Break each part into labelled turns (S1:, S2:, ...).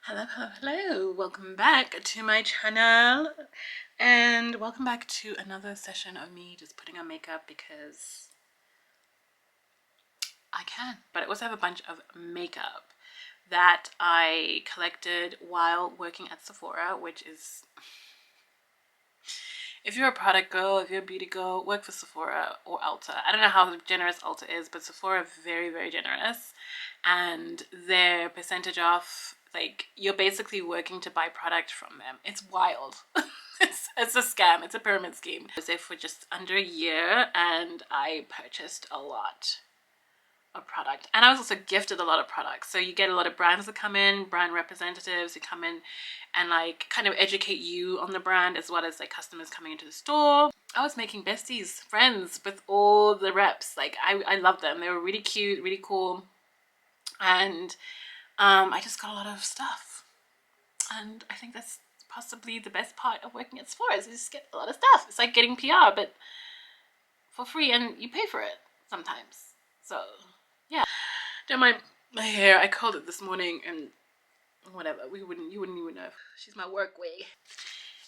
S1: Hello, welcome back to my channel and welcome back to another session of me just putting on makeup because I can. But I also have a bunch of makeup that I collected while working at Sephora, which is, if you're a product girl, if you're a beauty girl, work for Sephora or Ulta. I don't know how generous Ulta is, but Sephora are very, very generous, and their percentage off, like, you're basically working to buy product from them. It's wild. It's a scam. It's a pyramid scheme. I was there for just under a year and I purchased a lot of product, and I was also gifted a lot of products. So you get a lot of brands that come in, brand representatives who come in and like kind of educate you on the brand, as well as like customers coming into the store. I was making besties, friends with all the reps. Like I love them. They were really cute, really cool, and I just got a lot of stuff, and I think that's possibly the best part of working at Sephora, is you just get a lot of stuff. It's like getting PR but for free, and you pay for it sometimes. So yeah, don't mind my hair. I curled it this morning and whatever, you wouldn't even know. She's my work wig.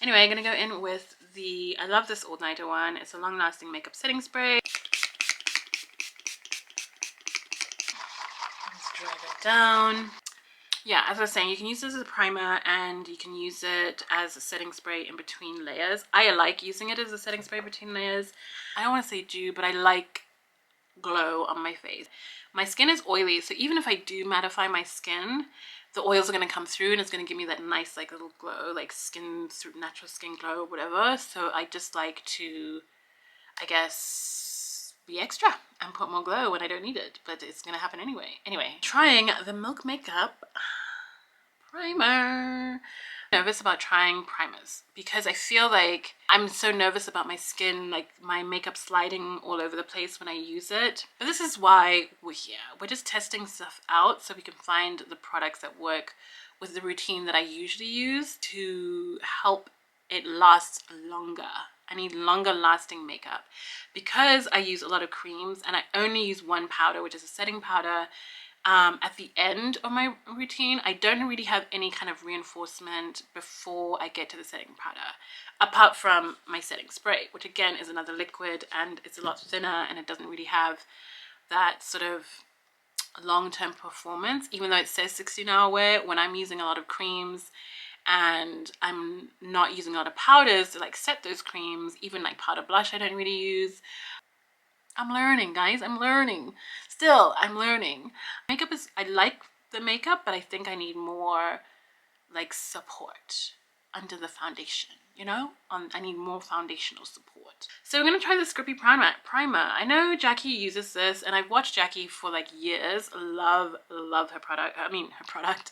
S1: Anyway, I'm gonna go in with I love this All Nighter one. It's a long lasting makeup setting spray. Let's drag it down. Yeah, as I was saying, you can use this as a primer and you can use it as a setting spray in between layers. I like using it as a setting spray between layers. I don't want to say dew, but I like glow on my face. My skin is oily, so even if I do mattify my skin, the oils are going to come through and it's going to give me that nice like little glow, like skin through natural skin glow or whatever. So I just like to, I guess, be extra and put more glow when I don't need it, but it's going to happen anyway. Anyway, trying the Milk Makeup primer. I'm nervous about trying primers because I feel like I'm so nervous about my skin, like my makeup sliding all over the place when I use it. But this is why we're here. We're just testing stuff out so we can find the products that work with the routine that I usually use to help it last longer. I need longer lasting makeup because I use a lot of creams and I only use one powder, which is a setting powder. At the end of my routine, I don't really have any kind of reinforcement before I get to the setting powder, apart from my setting spray, which again is another liquid and it's a lot thinner and it doesn't really have that sort of long-term performance, even though it says 16-hour wear. When I'm using a lot of creams and I'm not using a lot of powders to like set those creams, even like powder blush I don't really use. I'm learning, guys. I'm learning. Still, I'm learning. Makeup is, I like the makeup, but I think I need more like support under the foundation, you know? I need more foundational support. So we're going to try this Grippy primer. I know Jackie uses this and I've watched Jackie for like years. Love her product. I mean, her product.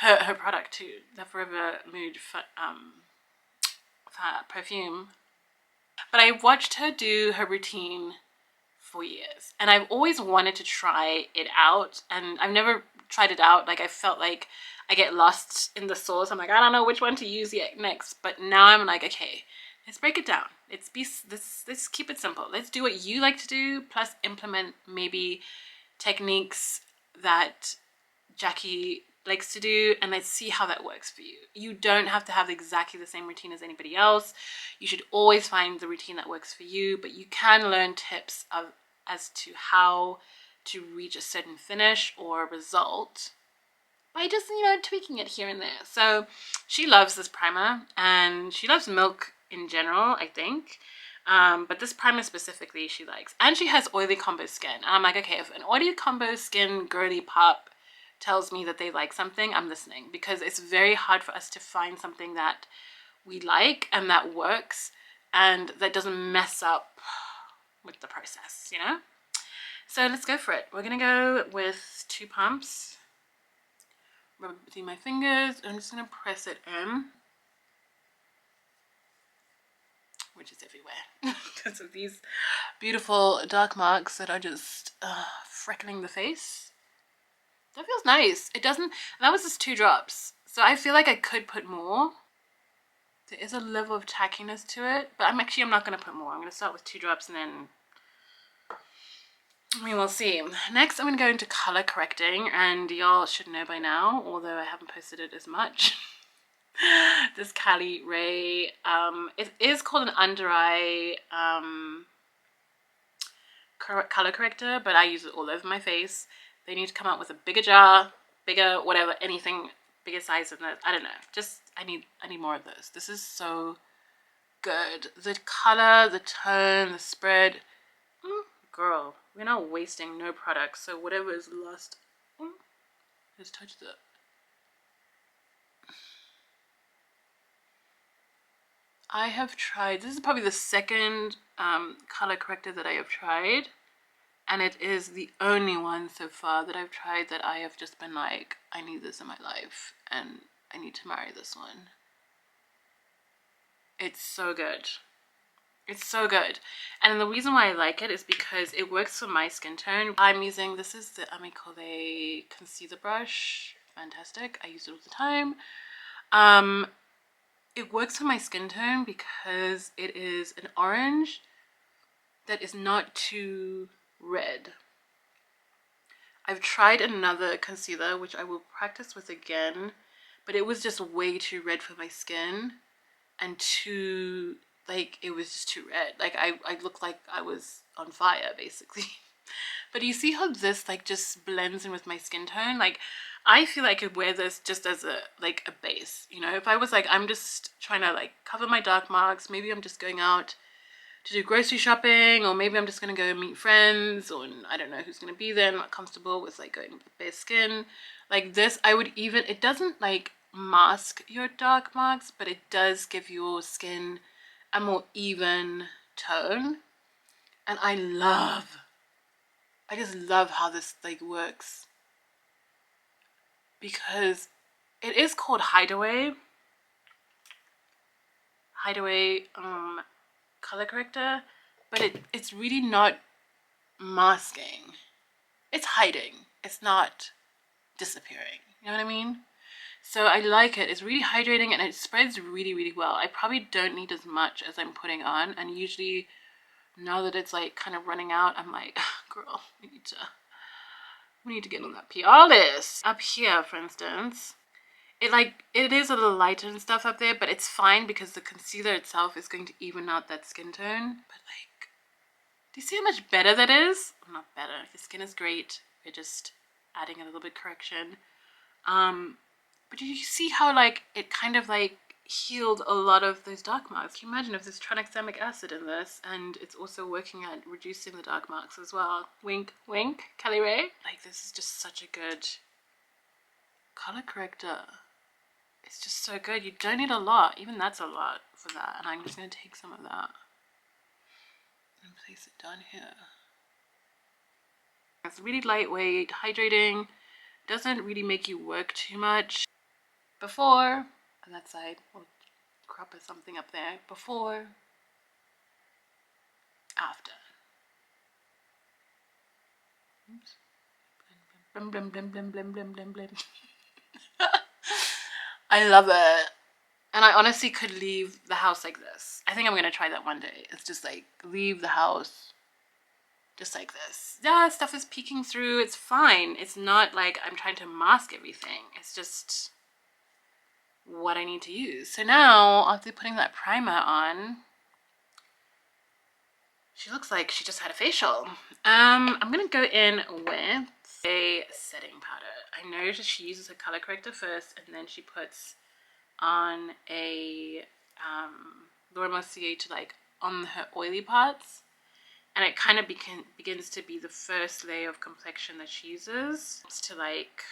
S1: Her product too. The Forever Mood perfume. But I watched her do her routine for years and I've always wanted to try it out, and I've never tried it out. Like I felt like I get lost in the sauce. I'm like, I don't know which one to use yet next. But now I'm like, okay, let's break it down. Let's keep it simple. Let's do what you like to do, plus implement maybe techniques that Jackie likes to do, and let's see how that works for you. You don't have to have exactly the same routine as anybody else. You should always find the routine that works for you, but you can learn tips as to how to reach a certain finish or result by just, you know, tweaking it here and there. So she loves this primer and she loves Milk in general, I think. But this primer specifically she likes. And she has oily combo skin. And I'm like, okay, if an oily combo skin girly pop tells me that they like something, I'm listening, because it's very hard for us to find something that we like and that works and that doesn't mess up with the process, you know? So let's go for it. We're gonna go with 2 pumps. Rub it between my fingers. I'm just gonna press it in, which is everywhere because of these beautiful dark marks that are just freckling the face. That feels nice. It doesn't, that was just 2 drops. So I feel like I could put more. There is a level of tackiness to it, but I'm not going to put more. I'm going to start with 2 drops and then I mean, we'll see. Next, I'm going to go into color correcting, and y'all should know by now, although I haven't posted it as much. This Cali Ray, it is called an under eye color corrector, but I use it all over my face. They need to come out with a bigger jar, bigger whatever, anything bigger size than that. I don't know. Just I need more of those. This is so good. The color, the tone, the spread. Girl, we're not wasting no product. So whatever is lost, just touch that. I have tried, this is probably the second color corrector that I have tried, and it is the only one so far that I've tried that I have just been like, I need this in my life and I need to marry this one. It's so good. It's so good. And the reason why I like it is because it works for my skin tone. I'm using, this is the Amicole concealer brush. Fantastic. I use it all the time. It works for my skin tone because it is an orange that is not too red. I've tried another concealer, which I will practice with again, but it was just way too red for my skin and too, like, it was just too red. Like, I looked like I was on fire, basically. But you see how this, like, just blends in with my skin tone? Like, I feel I could wear this just as a, like, a base, you know? If I was like, I'm just trying to, like, cover my dark marks, maybe I'm just going out to do grocery shopping, or maybe I'm just gonna go meet friends, or I don't know who's gonna be there. I'm not comfortable with like going with bare skin. Like this, I would even, it doesn't like mask your dark marks, but it does give your skin a more even tone. And I just love how this like works, because it is called Hideaway color corrector, but it's really not masking. It's hiding. It's not disappearing. You know what I mean? So I like it. It's really hydrating and it spreads really, really well. I probably don't need as much as I'm putting on, and usually now that it's like kind of running out, I'm like, girl, we need to get on that PR list. Up here, for instance, it is a little lighter and stuff up there, but it's fine because the concealer itself is going to even out that skin tone. But like, do you see how much better that is? Well, not better. Your skin is great. We're just adding a little bit correction. But do you see how like it kind of like healed a lot of those dark marks? Can you imagine if there's tranexamic acid in this and it's also working at reducing the dark marks as well? Wink, wink, Cali Ray. Like, this is just such a good color corrector. It's just so good. You don't need a lot. Even that's a lot for that. And I'm just going to take some of that and place it down here. It's really lightweight, hydrating, doesn't really make you work too much. Before, on that side, we'll crop something up there. Before, after. Oops. Blim, blim, blim, blim, blim, blim, blim, blim. I love it. And I honestly could leave the house like this. I think I'm going to try that one day. It's just like, leave the house just like this. Yeah, stuff is peeking through. It's fine. It's not like I'm trying to mask everything. It's just what I need to use. So now, after putting that primer on, she looks like she just had a facial. I'm going to go in with a setting powder. I noticed she uses a color corrector first, and then she puts on a Laura Mercier to like on her oily parts, and it kind of begins to be the first layer of complexion that she uses. It's to like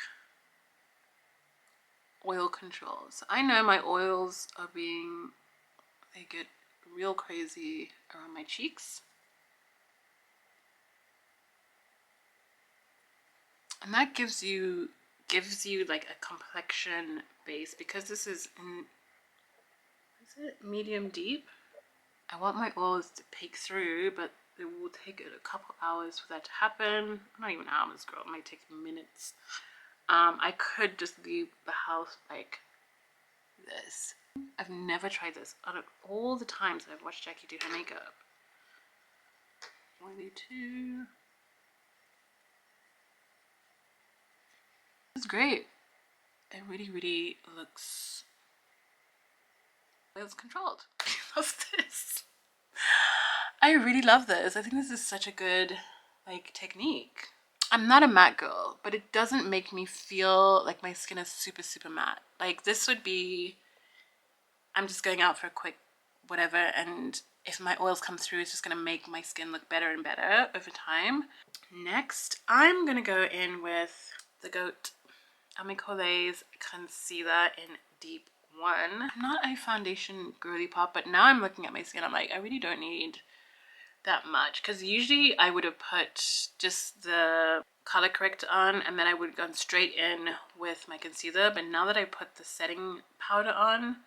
S1: oil control. So I know my oils are they get real crazy around my cheeks, and that gives you like a complexion base, because this is medium deep. I want my oils to peek through, but it will take it a couple hours for that to happen. Not even hours, girl. It might take minutes. I could just leave the house like this. I've never tried this. Out of all the times I've watched Jackie do her makeup, 1, 2, It's great. It really looks it's controlled. What's this? I really love this. I think this is such a good like technique. I'm not a matte girl, but it doesn't make me feel like my skin is super matte. Like this would be, I'm just going out for a quick whatever, and if my oils come through, it's just gonna make my skin look better and better over time. Next, I'm gonna go in with the Goat Amicole's concealer in Deep 1. I'm not a foundation girly pop, but now I'm looking at my skin, I'm like, I really don't need that much, because usually I would have put just the color corrector on and then I would have gone straight in with my concealer, but now that I put the setting powder on,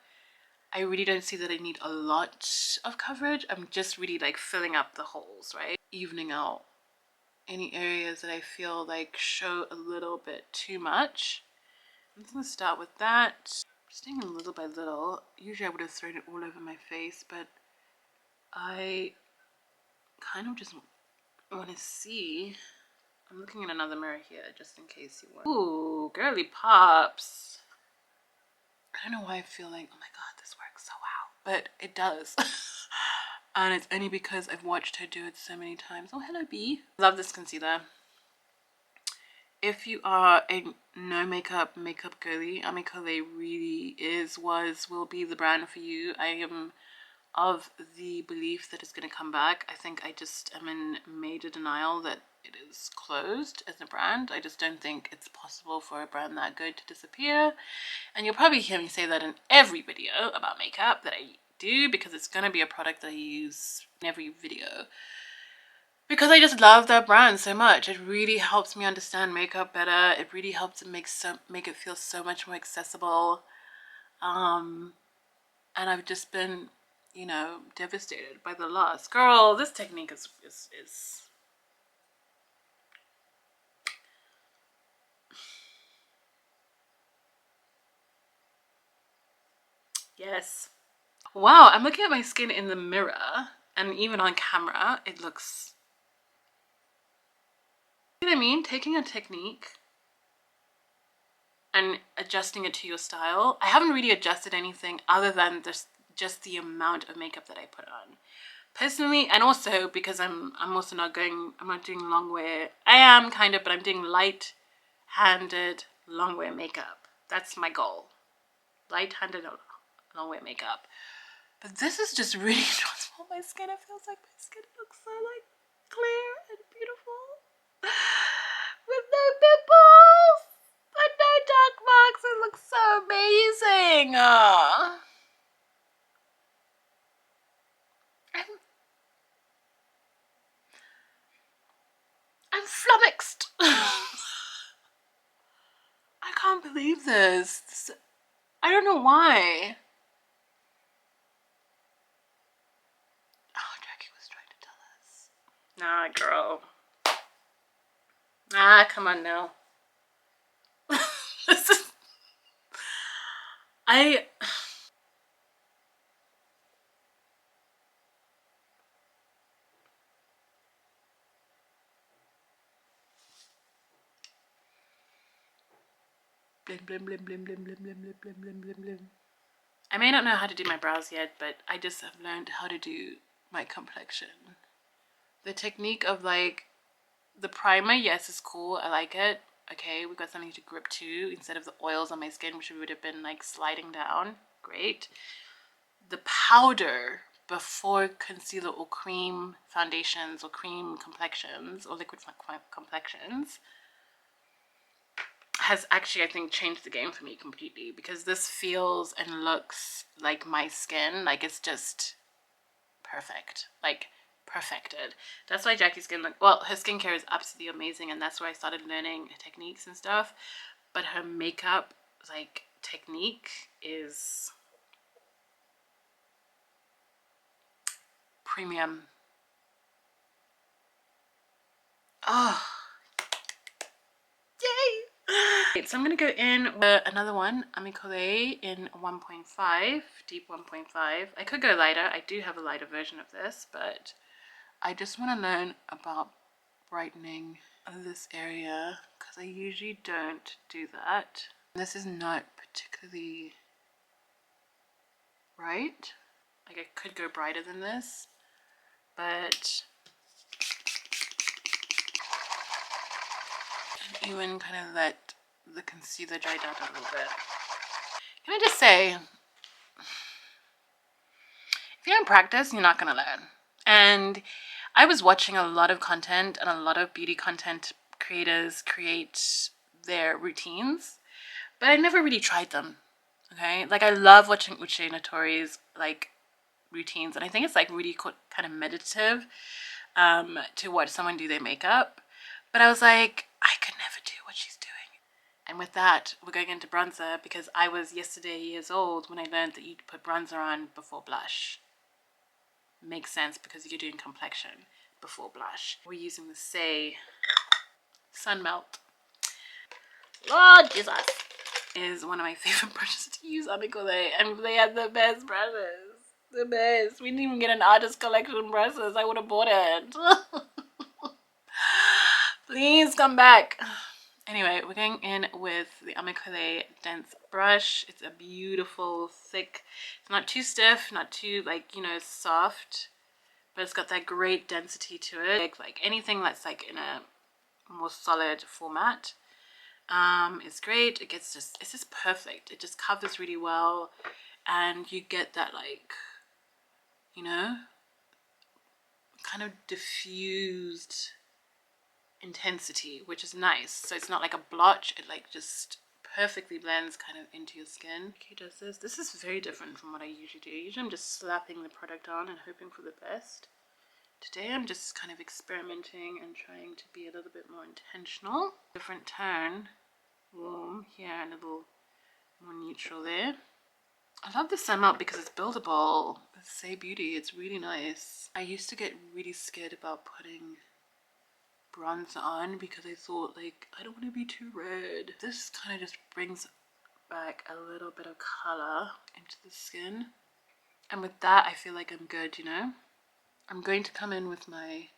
S1: I really don't see that I need a lot of coverage. I'm just really like filling up the holes, right? Evening out any areas that I feel like show a little bit too much. I'm just gonna start with that. Just doing a little by little. Usually I would have thrown it all over my face, but I kind of just want to see. I'm looking in another mirror here just in case you want. Ooh, girly pops. I don't know why I feel like, oh my god, this works so well, but it does. And it's only because I've watched her do it so many times. Oh, hello B. Love this concealer. If you are a no makeup girly, Amicole really will be the brand for you. I am of the belief that it's going to come back. I think I just am in major denial that it is closed as a brand. I just don't think it's possible for a brand that good to disappear. And you'll probably hear me say that in every video about makeup that I do, because it's going to be a product that I use in every video. Because I just love that brand so much. It really helps me understand makeup better. It really helps it make it feel so much more accessible. And I've just been, you know, devastated by the loss. Girl, this technique is yes. Wow, I'm looking at my skin in the mirror, and even on camera, it looks, you know what I mean? Taking a technique and adjusting it to your style. I haven't really adjusted anything other than just the amount of makeup that I put on. Personally, and also because I'm also not doing long wear. I am kind of, but I'm doing light-handed long wear makeup. That's my goal. Light-handed long wear makeup. But this is just really transformed my skin. It feels like my skin looks so like clear and beautiful. With no pimples and no dark marks. It looks so amazing. I'm flummoxed. I can't believe this. I don't know why. Oh, Jackie was trying to tell us. Nah, girl. Ah, come on now. This is... I... Blim, blim, blim, blim, blim, blim, blim, blim, blim, blim, blim, blim. I may not know how to do my brows yet, but I just have learned how to do my complexion. The technique of like the primer, yes, is cool. I like it. Okay, we've got something to grip to instead of the oils on my skin, which would have been like sliding down. Great. The powder before concealer or cream foundations or cream complexions or liquid complexions has actually, I think, changed the game for me completely, because this feels and looks like my skin. Like it's just perfect, like perfected. That's why Jackie's skin, well, her skincare is absolutely amazing, and that's where I started learning techniques and stuff. But her makeup, like, technique is premium. Oh, yay! So I'm gonna go in with another one, Amicole in 1.5, deep 1.5. I could go lighter. I do have a lighter version of this, but I just want to learn about brightening this area because I usually don't do that. This is not particularly bright. Like, I could go brighter than this, but and even kind of let the concealer dry down a little bit. Can I just say, if you don't practice, you're not gonna learn. And I was watching a lot of content, and a lot of beauty content creators create their routines, but I never really tried them. Okay, like I love watching Uche Notori's like routines, and I think it's like really kind of meditative to watch someone do their makeup. But I was like, I could never do what she's doing. And with that, we're going into bronzer, because I was yesterday years old when I learned that you put bronzer on before blush. Makes sense, because you're doing complexion before blush. We're using the Say Sun Melt. Lord Jesus. Is one of my favorite brushes to use on Nicole, and they had the best brushes. The best. We didn't even get an artist collection brushes. I would have bought it. Please come back. Anyway, we're going in with the Amicole Dense Brush. It's a beautiful, thick, it's not too stiff, not too, like, you know, soft, but it's got that great density to it. Like anything that's like in a more solid format is great. It's just perfect. It just covers really well, and you get that, like, you know, kind of diffused intensity, which is nice. So it's not like a blotch, it like just perfectly blends kind of into your skin. Okay, does this. This is very different from what I usually do. Usually I'm just slapping the product on and hoping for the best. Today I'm just kind of experimenting and trying to be a little bit more intentional. Different tone, warm here and a little more neutral there. I love the Sun Melt because it's buildable. It's Say Beauty, it's really nice. I used to get really scared about putting bronzer on because I thought, like, I don't want to be too red. This kind of just brings back a little bit of color into the skin, and with that I feel like I'm good, you know. I'm going to come in with my,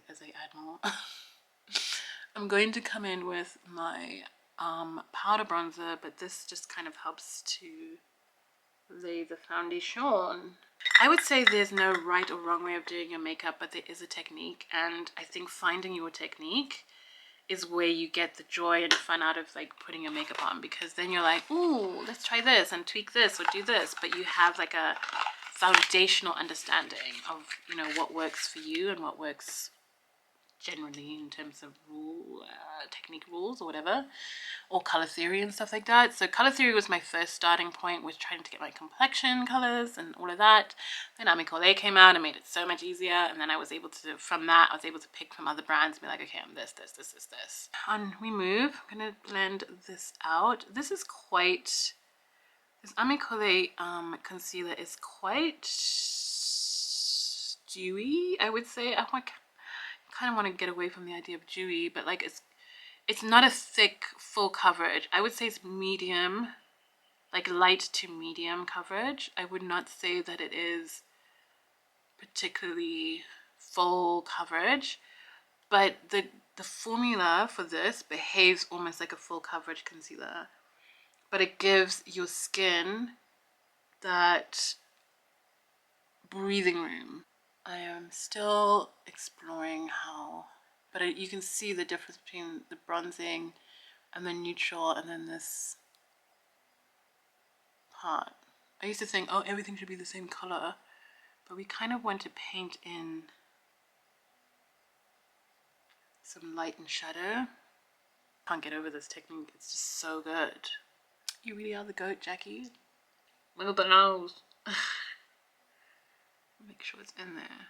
S1: as I add more, I'm going to come in with my powder bronzer, but this just kind of helps to lay the foundation. I would say there's no right or wrong way of doing your makeup, but there is a technique, and I think finding your technique is where you get the joy and fun out of like putting your makeup on, because then you're like, ooh, let's try this and tweak this or do this, but you have like a foundational understanding of, you know, what works for you and what works generally in terms of technique rules or whatever, or color theory and stuff like that. So color theory was my first starting point, with trying to get my complexion colors and all of that. Then Amicole came out and made it so much easier, and then I was able to, from that, I was able to pick from other brands and be like, okay, I'm this. On we move. I'm gonna blend this out. This is quite, this Amicole concealer is quite dewy, I would say. I kind of want to get away from the idea of dewy, but like it's not a thick full coverage. I would say it's medium, like light to medium coverage. I would not say that it is particularly full coverage, but the formula for this behaves almost like a full coverage concealer, but it gives your skin that breathing room. I am still exploring how, but you can see the difference between the bronzing and the neutral and then this part. I used to think, oh, everything should be the same color, but we kind of want to paint in some light and shadow. Can't get over this technique, it's just so good. You really are the goat, Jackie. Look at the nose. Make sure it's in there.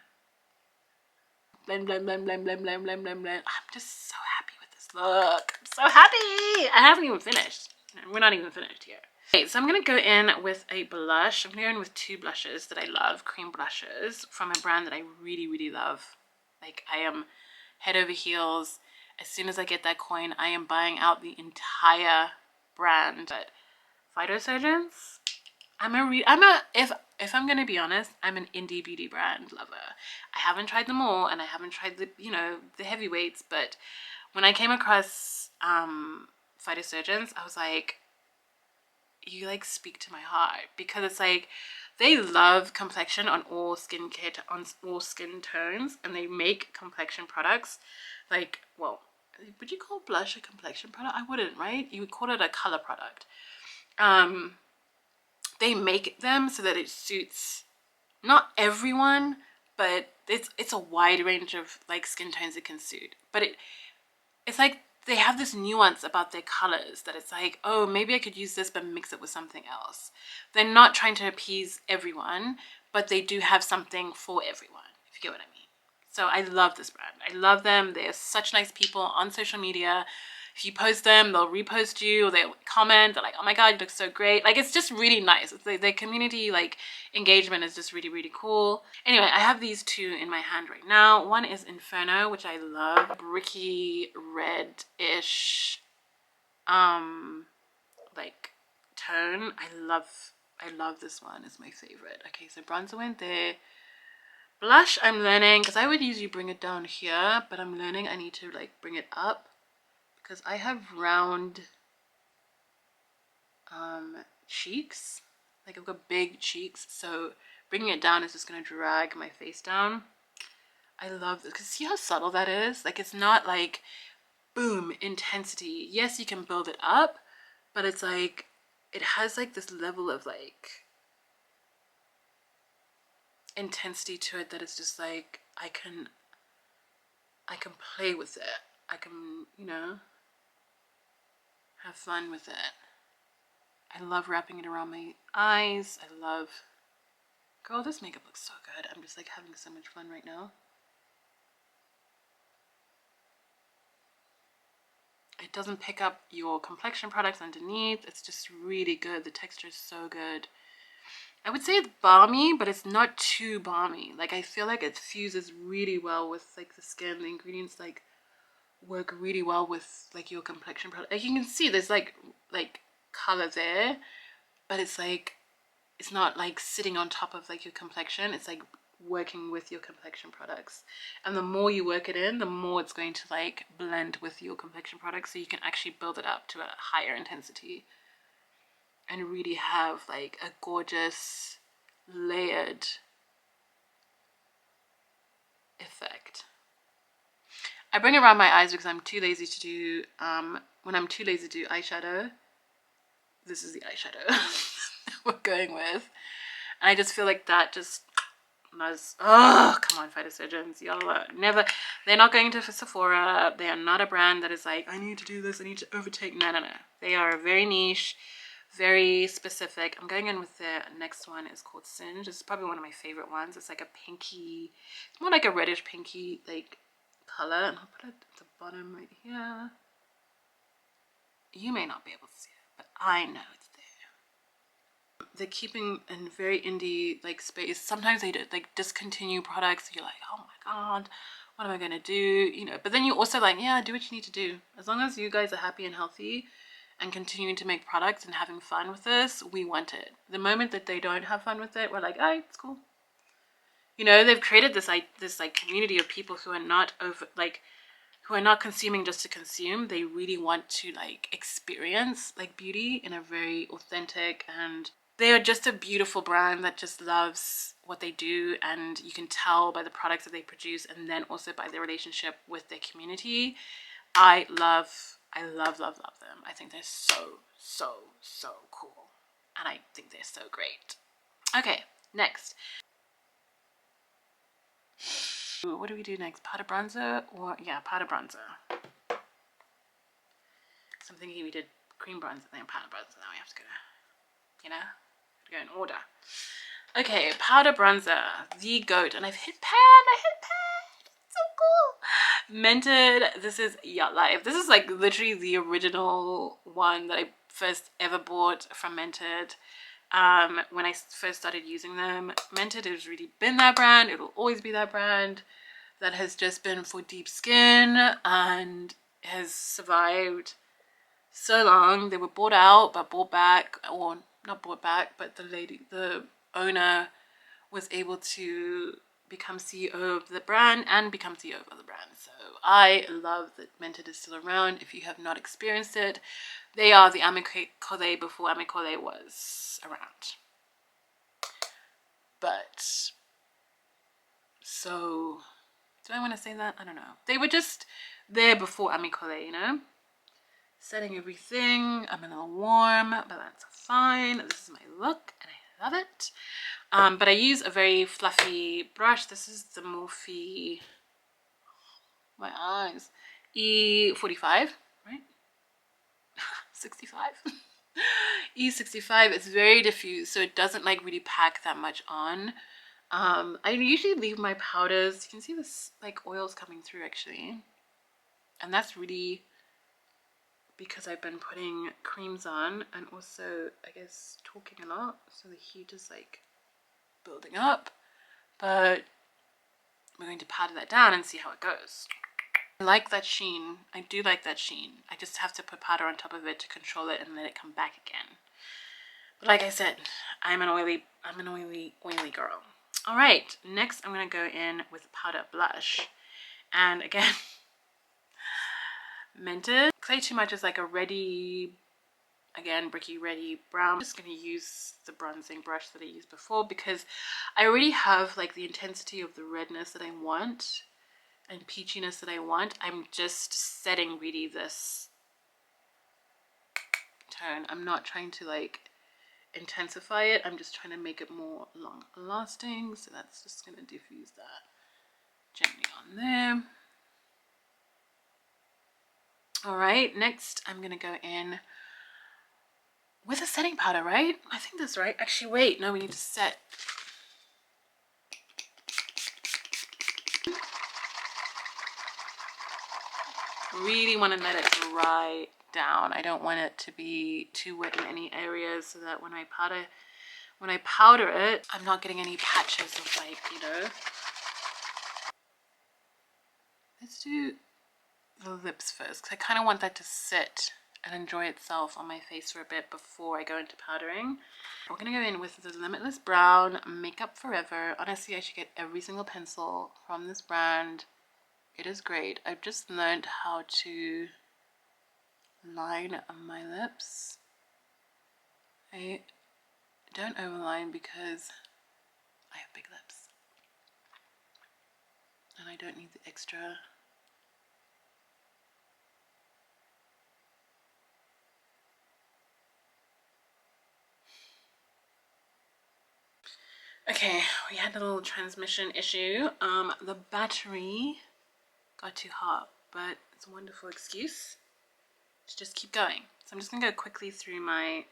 S1: Blend, blend, blend, blend, blend, blend, blend, blend, blend. I'm just so happy with this look. I'm so happy. I haven't even finished. We're not even finished here. Okay, so I'm going to go in with a blush. I'm going to go in with two blushes that I love, cream blushes, from a brand that I really, really love. Like, I am head over heels. As soon as I get that coin, I am buying out the entire brand. But Phytosurgeons, if I'm gonna be honest, I'm an indie beauty brand lover. I haven't tried them all, and I haven't tried the, you know, the heavyweights, but When I came across phytosurgeons, I was like, you like speak to my heart, because it's like they love complexion on all skincare, on all skin tones, and they make complexion products. Like, well, would you call blush a complexion product? I wouldn't, right? You would call it a color product. They make them so that it suits not everyone, but it's a wide range of like skin tones it can suit. But it's like they have this nuance about their colors that it's like, oh, maybe I could use this but mix it with something else. They're not trying to appease everyone, but they do have something for everyone, if you get what I mean. So I love this brand. I love them. They're such nice people on social media. If you post them, they'll repost you, or they'll comment. They're like, oh my God, you look so great. Like, it's just really nice. It's their community, like, engagement is just really, really cool. Anyway, I have these two in my hand right now. One is Inferno, which I love. Bricky red-ish, like, tone. I love this one. It's my favorite. Okay, so bronzer went there. Blush, I'm learning, because I would usually bring it down here, but I'm learning I need to, like, bring it up, because I have round cheeks. Like, I've got big cheeks, so bringing it down is just going to drag my face down. I love this, because see how subtle that is? Like, it's not like boom intensity. Yes, you can build it up, but it's like it has like this level of like intensity to it that it's just like I can play with it. I can, you know, have fun with it. I love wrapping it around my eyes. I love, girl, this makeup looks so good. I'm just like having so much fun right now. It doesn't pick up your complexion products underneath. It's just really good. The texture is so good. I would say it's balmy, but it's not too balmy. Like, I feel like it fuses really well with like the skin. The ingredients like work really well with like your complexion product. Like, you can see there's like color there, but it's like it's not like sitting on top of like your complexion. It's like working with your complexion products, and the more you work it in, the more it's going to like blend with your complexion products, so you can actually build it up to a higher intensity and really have like a gorgeous layered effect. I bring it around my eyes because I'm too lazy to do when I'm too lazy to do eyeshadow, this is the eyeshadow we're going with, and I just feel like that just was, oh, come on, phytosurgeons, y'all are never, they're not going to Sephora. They are not a brand that is like, I need to do this, I need to overtake. No. They are very niche, very specific. I'm going in with the next one. Is called Singe. It's probably one of my favorite ones. It's like a pinky, it's more like a reddish pinky like color, and I'll put it at the bottom right here. You may not be able to see it, but I know it's there. They're keeping in very indie like space. Sometimes they like discontinue products. You're like, oh my God, what am I gonna do? You know, but then you also like, yeah, do what you need to do. As long as you guys are happy and healthy and continuing to make products and having fun with this, we want it. The moment that they don't have fun with it, we're like, oh, it's cool. You know, they've created this like community of people who are not who are not consuming just to consume. They really want to like experience like beauty in a very authentic, and they are just a beautiful brand that just loves what they do, and you can tell by the products that they produce, and then also by their relationship with their community. I love them. I think they're so cool, and I think they're so great. Okay, next. Ooh, what do we do next? Powder bronzer, or yeah, powder bronzer. So I'm thinking we did cream bronzer, then powder bronzer. Now we have to go, you know, go in order. Okay, powder bronzer, the GOAT, and I've hit pan. So cool. Mented, this is Yacht Life. This is like literally the original one that I first ever bought from Mented. When I first started using them, Mented has really been that brand. It will always be that brand that has just been for deep skin and has survived so long. They were bought out but bought back, or not bought back, but the owner was able to become CEO of the brand and become CEO of other brands. So I love that Mented is still around. If you have not experienced it, they are the Amicole before Amicole was around. But so, do I want to say that? I don't know. They were just there before Amicole, you know? Setting everything. I'm a little warm, but that's fine. This is my look and I love it. But I use a very fluffy brush. This is the Morphe, my eyes, E45, right? 65. E65. It's very diffuse, so it doesn't like really pack that much on. I usually leave my powders. You can see this like oils coming through actually, and that's really because I've been putting creams on and also I guess talking a lot, so the heat is like building up. But we're going to powder that down and see how it goes. I like that sheen. I do like that sheen. I just have to put powder on top of it to control it and let it come back again. But like I said, I'm an oily girl. All right, next I'm gonna go in with powder blush, and again, Mented. Clay Too Much is like a ready, again, bricky ready brown. I'm just gonna use the bronzing brush that I used before because I already have like the intensity of the redness that I want and peachiness that I want. I'm just setting really this tone. I'm not trying to like intensify it. I'm just trying to make it more long lasting. So that's just going to diffuse that gently on there. All right, next I'm going to go in with a setting powder, right? I think that's right. Actually, wait, no, we need to set. Really want to let it dry down. I don't want it to be too wet in any areas so that when I powder it, I'm not getting any patches of like, you know. Let's do the lips first because I kind of want that to sit and enjoy itself on my face for a bit before I go into powdering. We're going to go in with the Limitless Brown Makeup Forever. Honestly, I should get every single pencil from this brand. It is great. I've just learned how to line my lips. I don't overline because I have big lips and I don't need the extra. Okay, we had a little transmission issue. The battery got too hot, but it's a wonderful excuse to just keep going. So I'm just gonna go quickly through my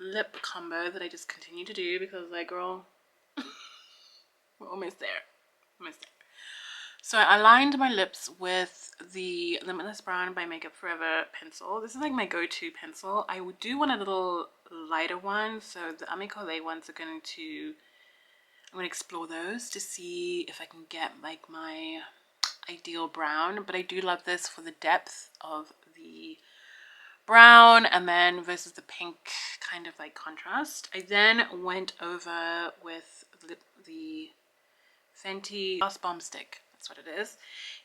S1: lip combo that I just continue to do because like, girl, we're almost there. So I lined my lips with the Limitless Brown by Makeup Forever pencil. This is like my go-to pencil. I do want a little lighter one, so the Amicole ones are going to, I'm going to explore those to see if I can get like my ideal brown. But I do love this for the depth of the brown and then versus the pink kind of like contrast. I then went over with the Fenty Gloss Bomb Stick, that's what it is,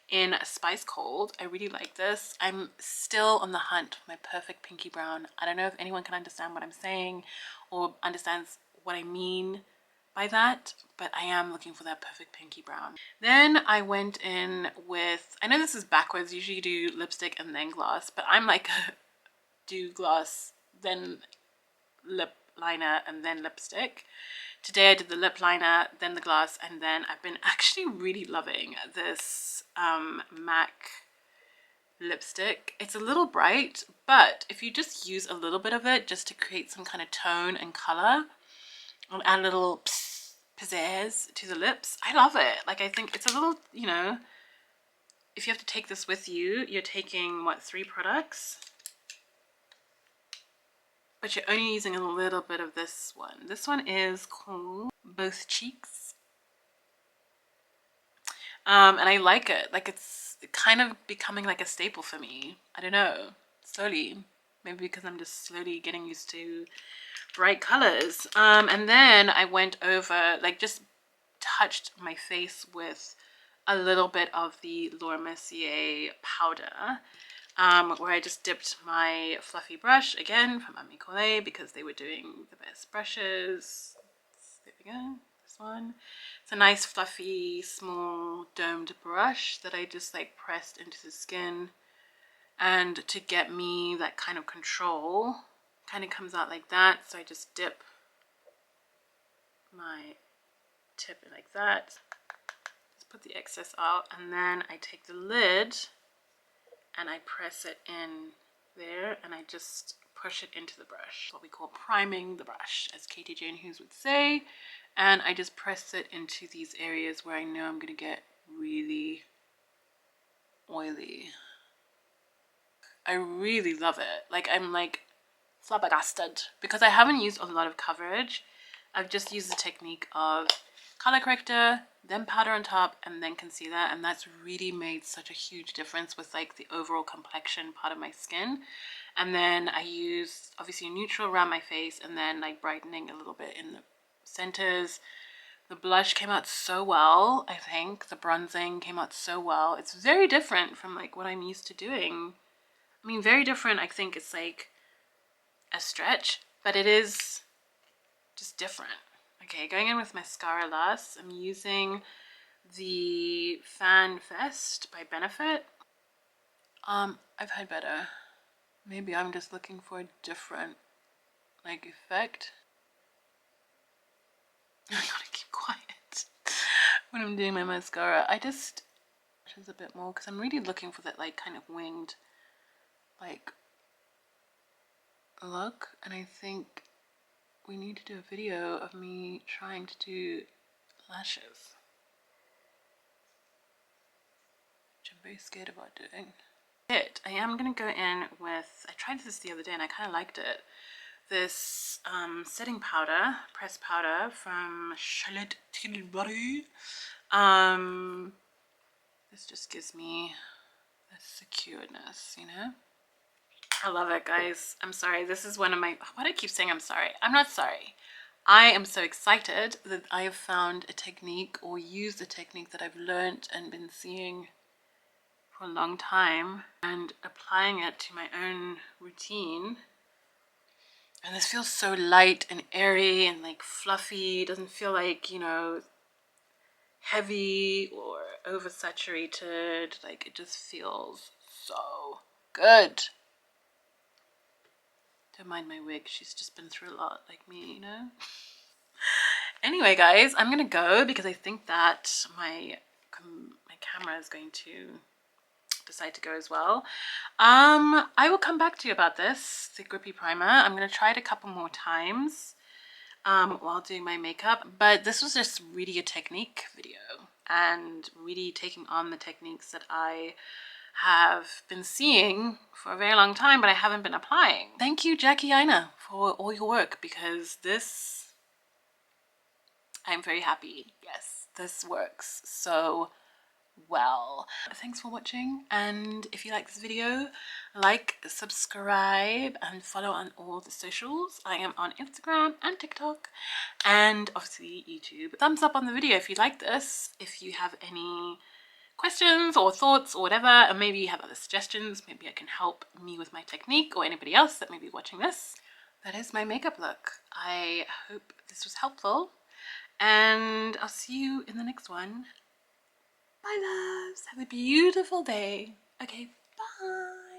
S1: in Spice Cold. I really like this. I'm still on the hunt for my perfect pinky brown. I don't know if anyone can understand what I'm saying or understands what I mean by that, but I am looking for that perfect pinky brown. Then I went in with, I know this is backwards, usually you do lipstick and then gloss, but I'm like do gloss, then lip liner, and then lipstick. Today I did the lip liner, then the gloss, and then I've been actually really loving this MAC lipstick. It's a little bright, but if you just use a little bit of it just to create some kind of tone and color and add a little pizzazz to the lips, I love it. Like, I think it's a little, you know, if you have to take this with you, you're taking what, 3 products? But you're only using a little bit of this one. This one is called Both Cheeks. And I like it. Like, it's kind of becoming like a staple for me. I don't know. Slowly. Maybe because I'm just slowly getting used to bright colors. And then I went over, like, just touched my face with a little bit of the Laura Mercier powder, where I just dipped my fluffy brush again from Ami Collet because they were doing the best brushes. There we go, this one. It's a nice fluffy small domed brush that I just like pressed into the skin, and to get me that kind of control, kind of comes out like that. So I just dip my tip in like that, just put the excess out, and then I take the lid and I press it in there, and I just push it into the brush, what we call priming the brush, as Katie Jane Hughes would say. And I just press it into these areas where I know I'm gonna get really oily. I really love it. Like, I'm like flabbergasted because I haven't used a lot of coverage. I've just used the technique of color corrector, then powder on top, and then concealer, and that's really made such a huge difference with like the overall complexion part of my skin. And then I use obviously a neutral around my face, and then like brightening a little bit in the centers. The blush came out so well. I think the bronzing came out so well. It's very different from like what I'm used to doing. I mean, very different. I think it's like a stretch, but it is just different. Okay, going in with mascara last. I'm using the Fan Fest by Benefit. I've had better. Maybe I'm just looking for a different like effect. I gotta keep quiet when I'm doing my mascara. I just a bit more because I'm really looking for that like kind of winged like look, and I think we need to do a video of me trying to do lashes, which I'm very scared about doing. I am gonna go in with, I tried this the other day and I kind of liked it, this setting powder, pressed powder from Charlotte Tilbury. This just gives me a securedness, you know. I love it, guys. I'm sorry, this is one of my, why do I keep saying I'm sorry? I'm not sorry. I am so excited that I have found a technique, or used a technique that I've learned and been seeing for a long time and applying it to my own routine. And this feels so light and airy and like fluffy. It doesn't feel like, you know, heavy or oversaturated. Like, it just feels so good. Don't mind my wig, she's just been through a lot like me, you know. Anyway, guys, I'm gonna go because I think that my camera is going to decide to go as well. I will come back to you about this, the grippy primer. I'm gonna try it a couple more times while doing my makeup, but this was just really a technique video and really taking on the techniques that I have been seeing for a very long time but I haven't been applying. Thank you, Jackie Aina, for all your work, because this, I'm very happy. Yes, this works so well. Thanks for watching, and if you like this video, like, subscribe, and follow on all the socials. I am on Instagram and TikTok, and obviously YouTube. Thumbs up on the video if you like this. If you have any questions or thoughts or whatever, and maybe you have other suggestions, maybe I can help me with my technique, or anybody else that may be watching this. That is my makeup look. I hope this was helpful, and I'll see you in the next one. Bye, loves. Have a beautiful day. Okay, bye.